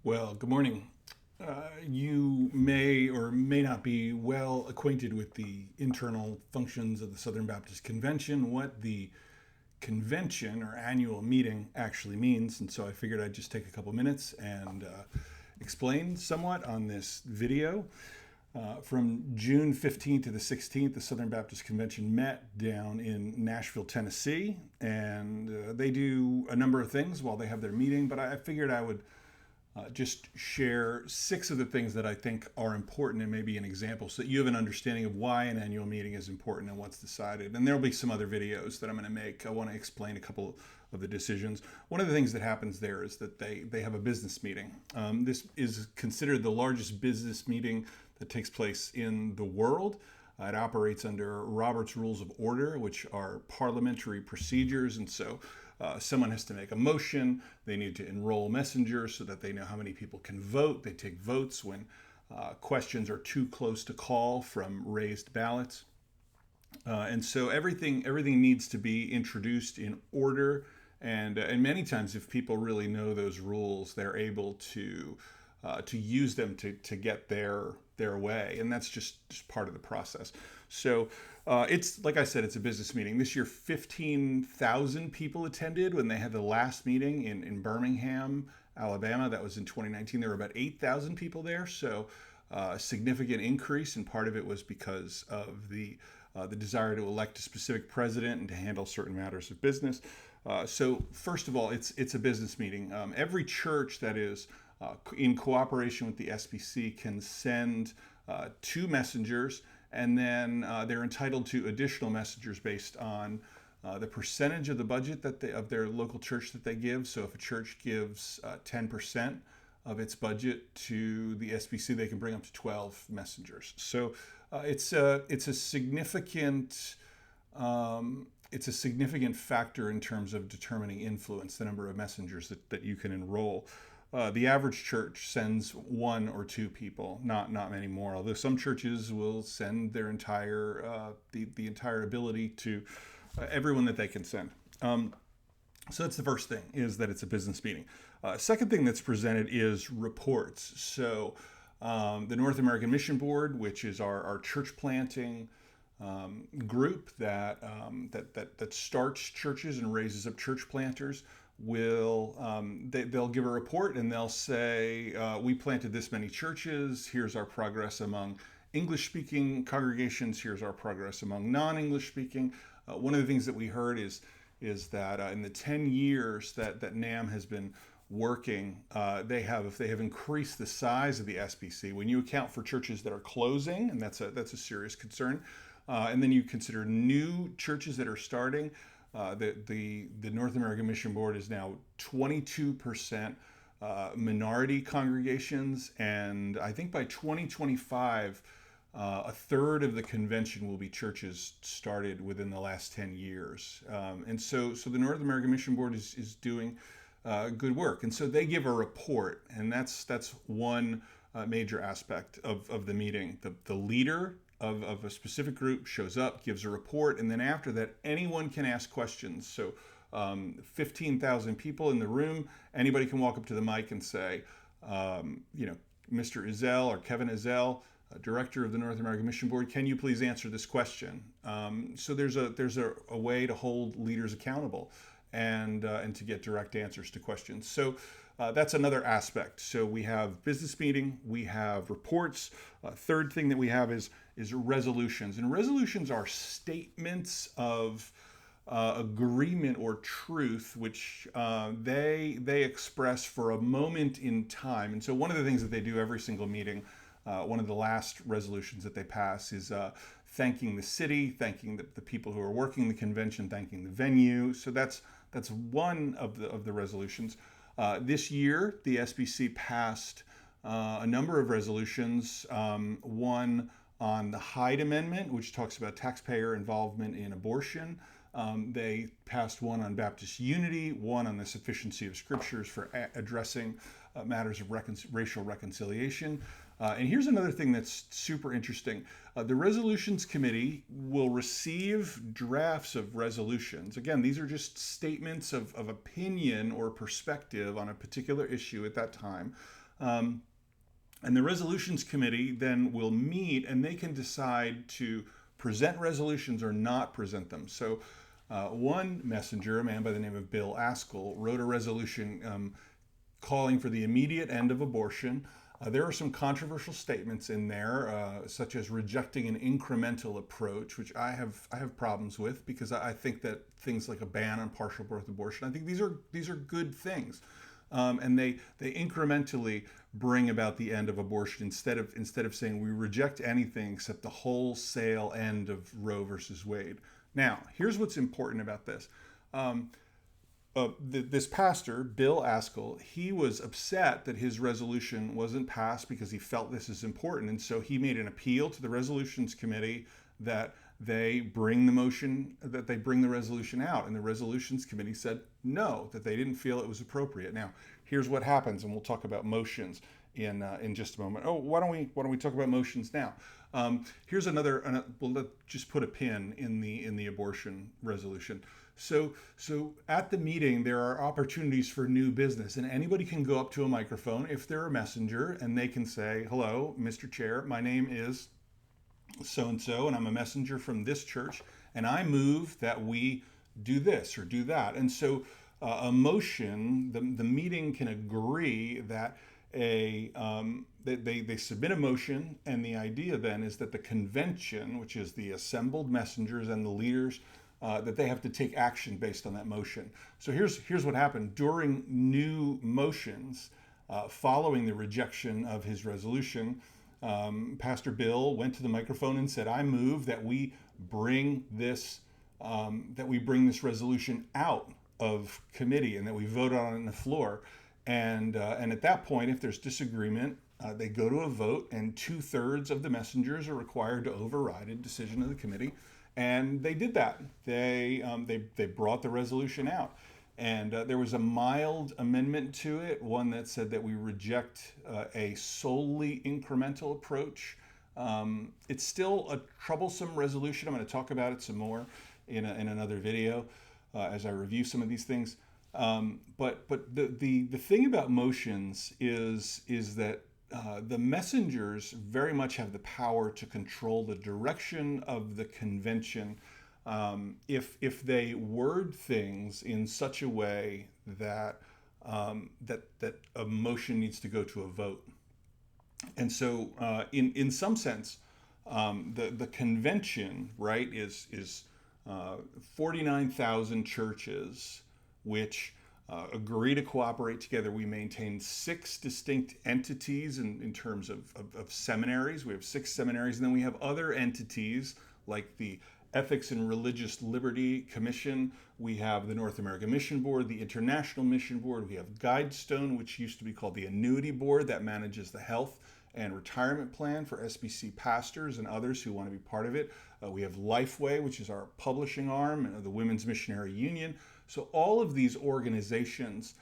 Well, good morning. You may or may not be well acquainted with the internal functions of the Southern Baptist Convention, what the convention or annual meeting actually means. And so I figured I'd just take a couple minutes and explain somewhat on this video. From June 15th to the 16th, the Southern Baptist Convention met down in Nashville, Tennessee, and they do a number of things while they have their meeting, but I figured I would just share six of the things that I think are important and maybe an example so that you have an understanding of why an annual meeting is important and what's decided. And there'll be some other videos that I'm going to make. I want to explain a couple of the decisions. One of the things that happens there is that they have a business meeting. This is considered the largest business meeting that takes place in the world. It operates under Robert's Rules of Order, which are parliamentary procedures. And so someone has to make a motion. They need to enroll messengers so that they know how many people can vote. They take votes when questions are too close to call from raised ballots. And so everything needs to be introduced in order. And many times, if people really know those rules, they're able to use them to get their way, and that's just part of the process. So it's like I said, it's a business meeting. This year, 15,000 people attended when they had the last meeting in Birmingham, Alabama. That was in 2019. There were about 8,000 people there, so a significant increase, and part of it was because of the desire to elect a specific president and to handle certain matters of business. So first of all, it's a business meeting. Every church that is in cooperation with the SBC can send two messengers, and then they're entitled to additional messengers based on the percentage of the budget of their local church that they give. So if a church gives 10% of its budget to the SBC, they can bring up to 12 messengers. So it's a significant factor in terms of determining influence, the number of messengers that you can enroll. The average church sends one or two people, not many more. Although some churches will send their entire the entire ability to everyone that they can send. So that's the first thing, is that it's a business meeting. Second thing that's presented is reports. So the North American Mission Board, which is our church planting group that starts churches and raises up church planters, they'll give a report and they'll say, we planted this many churches. Here's our progress among English-speaking congregations. Here's our progress among non-English speaking. One of the things that we heard is that in the 10 years that NAM has been working, they have increased the size of the SBC. When you account for churches that are closing, and that's a serious concern, and then you consider new churches that are starting. The North American Mission Board is now 22% minority congregations, and I think by 2025, a third of the convention will be churches started within the last 10 years. And so the North American Mission Board is doing good work, and so they give a report, and that's one major aspect of the meeting. The leader of a specific group shows up, gives a report, and then after that, anyone can ask questions. So 15,000 people in the room, anybody can walk up to the mic and say, Mr. Ezell or Kevin Ezell, director of the North American Mission Board, can you please answer this question? So there's a way to hold leaders accountable and to get direct answers to questions. So that's another aspect. So we have business meeting, we have reports. Third thing that we have is resolutions, and resolutions are statements of agreement or truth, which they express for a moment in time. And so one of the things that they do every single meeting, one of the last resolutions that they pass is thanking the city, thanking the people who are working the convention, thanking the venue. So that's one of the resolutions. This year, the SBC passed a number of resolutions. One on the Hyde Amendment, which talks about taxpayer involvement in abortion. They passed one on Baptist unity, one on the sufficiency of scriptures for addressing matters of racial reconciliation. And here's another thing that's super interesting. The Resolutions Committee will receive drafts of resolutions. Again, these are just statements of opinion or perspective on a particular issue at that time. And the resolutions committee then will meet and they can decide to present resolutions or not present them. So one messenger, a man by the name of Bill Askell, wrote a resolution calling for the immediate end of abortion. There are some controversial statements in there, such as rejecting an incremental approach, which I have problems with, because I think that things like a ban on partial birth abortion, I think these are good things, and they incrementally bring about the end of abortion instead of saying we reject anything except the wholesale end of Roe versus Wade. Now, here's what's important about this. This pastor, Bill Askell, he was upset that his resolution wasn't passed because he felt this is important. And so he made an appeal to the resolutions committee that they bring the resolution out. And the resolutions committee said no, that they didn't feel it was appropriate. Now, here's what happens, and we'll talk about motions in just a moment. Oh, why don't we talk about motions now? Here's another. Let's just put a pin in the abortion resolution. So at the meeting, there are opportunities for new business, and anybody can go up to a microphone if they're a messenger, and they can say, "Hello, Mr. Chair, my name is so-and-so, and I'm a messenger from this church, and I move that we do this or do that." And so a motion, the meeting can agree that they submit a motion, and the idea then is that the convention, which is the assembled messengers and the leaders, that they have to take action based on that motion. So here's what happened. During new motions, following the rejection of his resolution, Pastor Bill went to the microphone and said, "I move that we bring this resolution out of committee and that we vote on it on the floor." And at that point, if there's disagreement, they go to a vote, and 2/3 of the messengers are required to override a decision of the committee. And they did that. They brought the resolution out. And there was a mild amendment to it, one that said that we reject a solely incremental approach. It's still a troublesome resolution. I'm going to talk about it some more in another video as I review some of these things. But the thing about motions is that the messengers very much have the power to control the direction of the convention if they word things in such a way that that a motion needs to go to a vote. And so, in some sense, the convention, right, is 49,000 churches which agree to cooperate together. We maintain 6 distinct entities in terms of seminaries. We have 6 seminaries, and then we have other entities like the Ethics and Religious Liberty Commission. We have the North American Mission Board, the International Mission Board. We have Guidestone, which used to be called the Annuity Board, that manages the health and retirement plan for SBC pastors and others who want to be part of it. We have Lifeway, which is our publishing arm, the Women's Missionary Union. So all of these organizations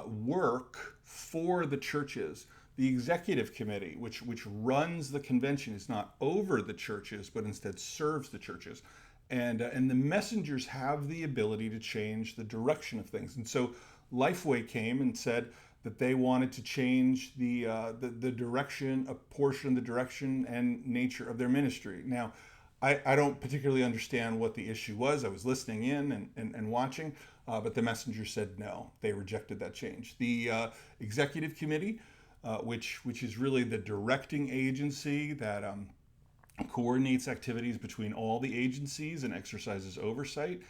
work for the churches. The executive committee, which runs the convention, is not over the churches, but instead serves the churches. And the messengers have the ability to change the direction of things. And so Lifeway came and said that they wanted to change the direction, a portion of the direction and nature of their ministry. Now, I don't particularly understand what the issue was. I was listening in and watching, but the messenger said no. They rejected that change. The executive committee, which is really the directing agency that coordinates activities between all the agencies and exercises oversight,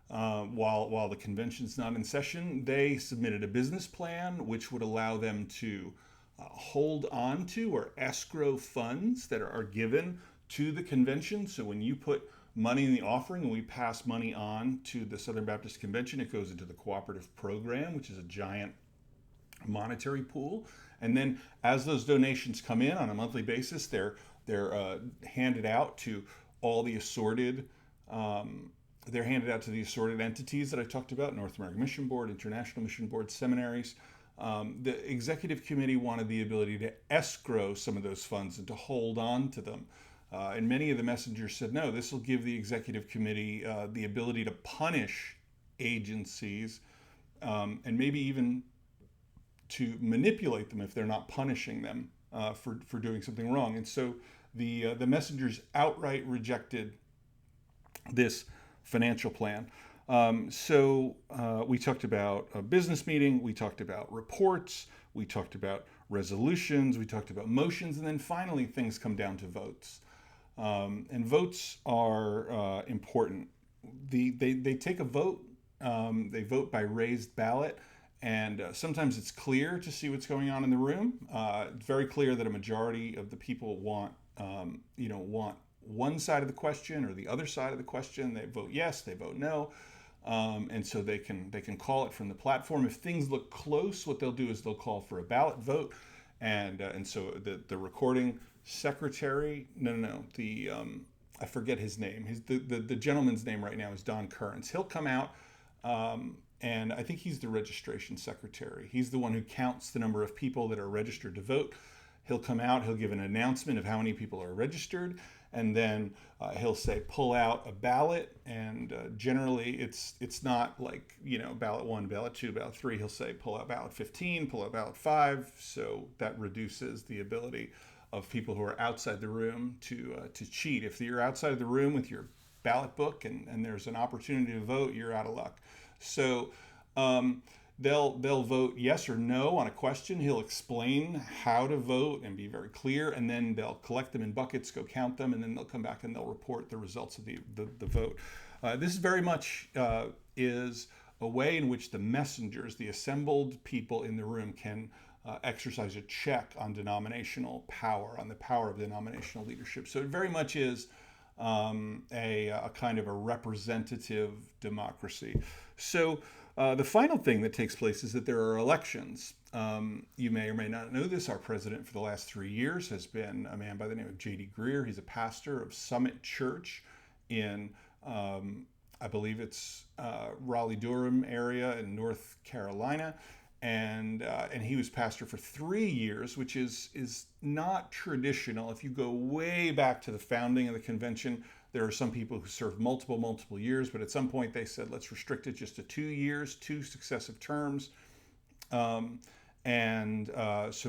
while the convention's not in session, they submitted a business plan which would allow them to hold on to or escrow funds that are given to the convention. So when you put money in the offering and we pass money on to the Southern Baptist Convention, it goes into the cooperative program, which is a giant monetary pool. And then as those donations come in on a monthly basis, they're handed out to all the assorted entities that I talked about: North American Mission Board, International Mission Board, seminaries. The executive committee wanted the ability to escrow some of those funds and to hold on to them. And many of the messengers said, no, this will give the executive committee the ability to punish agencies and maybe even to manipulate them if they're not punishing them for doing something wrong. And so the messengers outright rejected this financial plan. So we talked about a business meeting, we talked about reports, we talked about resolutions, we talked about motions, and then finally things come down to votes. And votes are important. They take a vote, they vote by raised ballot, and sometimes it's clear to see what's going on in the room. It's very clear that a majority of the people want one side of the question or the other side of the question. They vote yes, they vote no. And so they can call it from the platform. If things look close, what they'll do is they'll call for a ballot vote, and so the recording secretary, I forget his name. The gentleman's name right now is Don Kearns. He'll come out, and I think he's the registration secretary. He's the one who counts the number of people that are registered to vote. He'll come out, he'll give an announcement of how many people are registered, and then he'll say, pull out a ballot. And generally it's not like, ballot 1, ballot 2, ballot 3. He'll say, pull out ballot 15, pull out ballot 5. So that reduces the ability of people who are outside the room to cheat. If you're outside of the room with your ballot book and there's an opportunity to vote, you're out of luck. So they'll vote yes or no on a question. He'll explain how to vote and be very clear, and then they'll collect them in buckets, go count them, and then they'll come back and they'll report the results of the vote. This very much is a way in which the messengers, the assembled people in the room, can exercise a check on denominational power, on the power of denominational leadership. So it very much is a kind of a representative democracy. So the final thing that takes place is that there are elections. You may or may not know this. Our president for the last 3 years has been a man by the name of J.D. Greer. He's a pastor of Summit Church in, I believe it's Raleigh-Durham area in North Carolina. And he was pastor for 3 years, which is not traditional. If you go way back to the founding of the convention, there are some people who served multiple years, but at some point they said, let's restrict it just to 2 years, 2 successive terms. So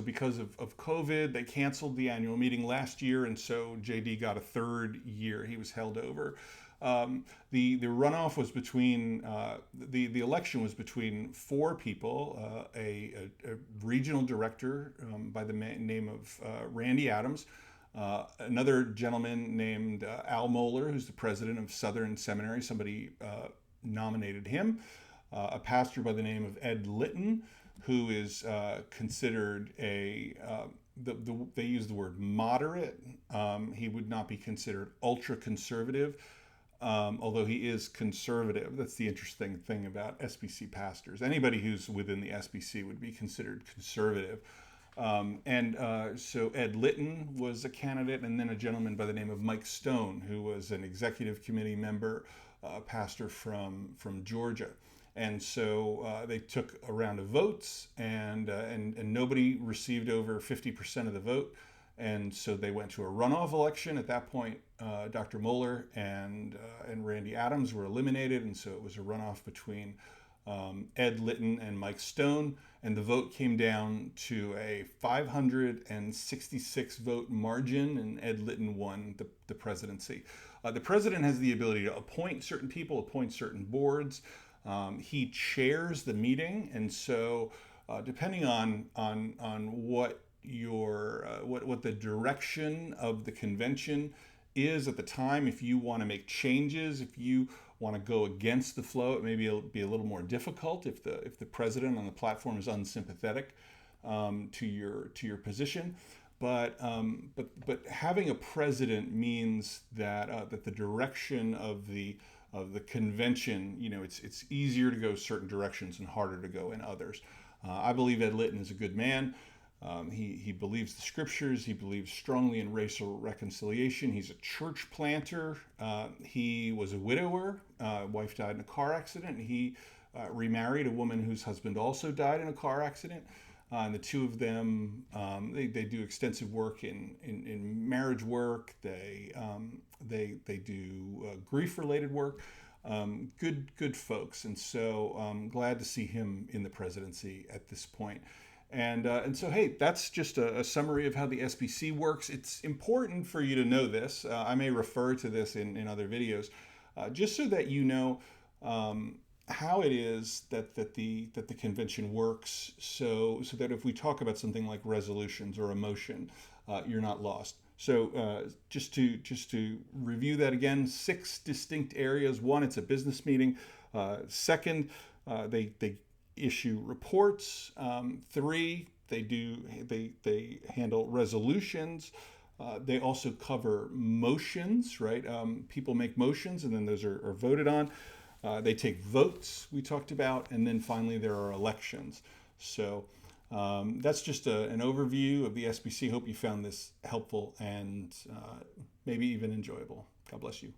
because of COVID, they canceled the annual meeting last year, and so JD got a 3rd year. He was held over. The runoff was between, the election was between 4 people, a regional director by the name of Randy Adams, another gentleman named Al Mohler, who's the president of Southern Seminary. Somebody nominated him. A pastor by the name of Ed Litton, who is considered they use the word moderate. He would not be considered ultra conservative, although he is conservative. That's the interesting thing about SBC pastors. Anybody who's within the SBC would be considered conservative. So Ed Litton was a candidate, and then a gentleman by the name of Mike Stone, who was an executive committee member, pastor from Georgia. And so they took a round of votes, and nobody received over 50% of the vote. And so they went to a runoff election. At that point, Dr. Mohler and Randy Adams were eliminated, and so it was a runoff between Ed Litton and Mike Stone, and the vote came down to a 566 vote margin, and Ed Litton won the presidency. The president has the ability to appoint certain people, appoint certain boards. He chairs the meeting, and so depending on what what the direction of the convention is at the time, if you want to make changes, if you want to go against the flow, it maybe it'll be a little more difficult if the president on the platform is unsympathetic to your position. But having a president means that the direction of the convention, it's easier to go certain directions and harder to go in others. I believe Ed Litton is a good man. He believes the scriptures. He believes strongly in racial reconciliation. He's a church planter. He was a widower. Wife died in a car accident. He remarried a woman whose husband also died in a car accident. And the two of them, they do extensive work in marriage work. They do grief-related work. Good folks. And so I'm glad to see him in the presidency at this point. And so, hey, that's just a summary of how the SBC works. It's important for you to know this. I may refer to this in other videos, just so that you know how it is that the convention works. So that if we talk about something like resolutions or emotion, you're not lost. So just to review that again, 6 distinct areas. One, it's a business meeting. Second, they issue reports. 3, they handle resolutions. They also cover motions, right? People make motions, and then those are voted on. They take votes, we talked about, and then finally there are elections. So that's just an overview of the SBC. Hope you found this helpful and maybe even enjoyable. God bless you.